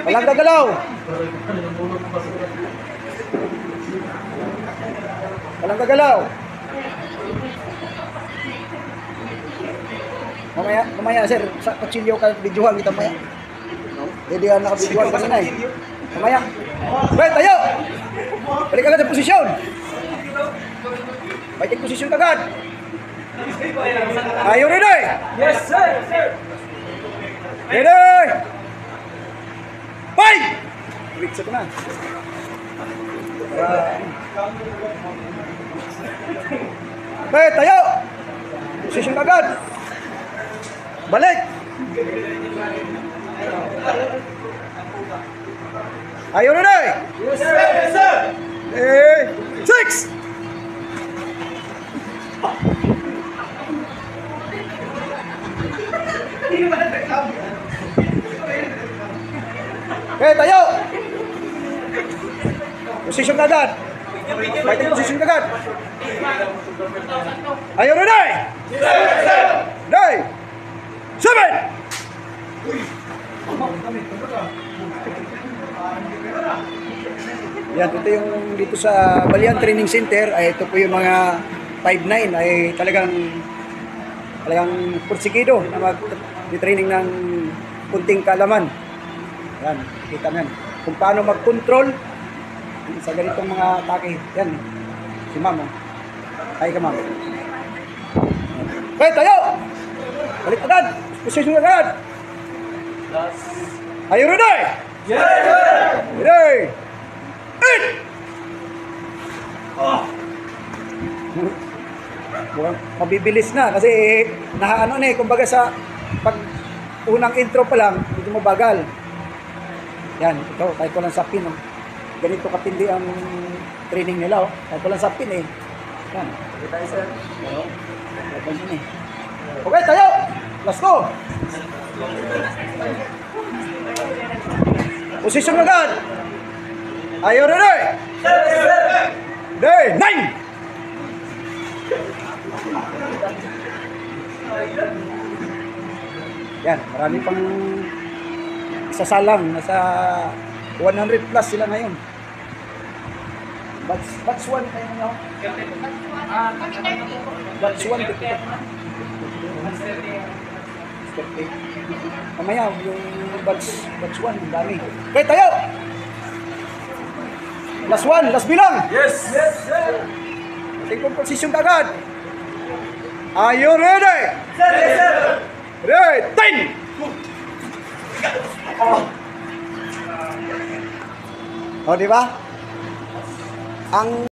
Walang gagalaw. Walang gagalaw. Mamaya sir, sa kutsilyo ka videohan kita mamaya. Hindi ka naka-videohan kanina eh. Mamaya. Right, tayo! Balik agad sa posisyon. Balik posisyon agad. Are you ready? Yes, sir! Ready? Fight! Wait, ko na. Right, tayo! Posisyon agad. Balik! Are you ready? Yes, sir! Yes, sir! 6! Okay, tayo! Position agad! Fighting position agad! Are you ready? Yes, sir! Ready? 7! Yan, ito yung dito sa Balian Training Center, ay ito po yung mga 5'9", ay talagang porsigido na mag-training ng kunting kaalaman. Yan, kita mo yan. Kung paano mag-control sa ganitong mga atake. Yan, si ma'am. Ay ka ma'am. Okay, tayo! Balik agad! Position agad! Are you ready? Yes, sir! Ready? Eat! Mukhang mabibilis na kasi nahaano na eh. Kumbaga sa pag unang intro pa lang, medyo mabagal. Yan, ito, kahit walang sapin. Oh. Ganito katindi ang training nila. Oh. Kahit walang sapin eh. Yan. Okay tayo, sir. Okay, tayo! Let's go! Position agad! Are you ready? Yes, sir! Ready? 9! Yan, marami pang isasalang. Nasa 100 plus sila ngayon. Batch 1 kayo nyo? Batch 1 dito. Mamaya, yung batch 1, dami. Okay, tayo! Last 1, last bilang! Yes, yes, sir! Take yung position agad. Are you ready? Sir, yes, sir! Ready? 10! O, di ba? Ang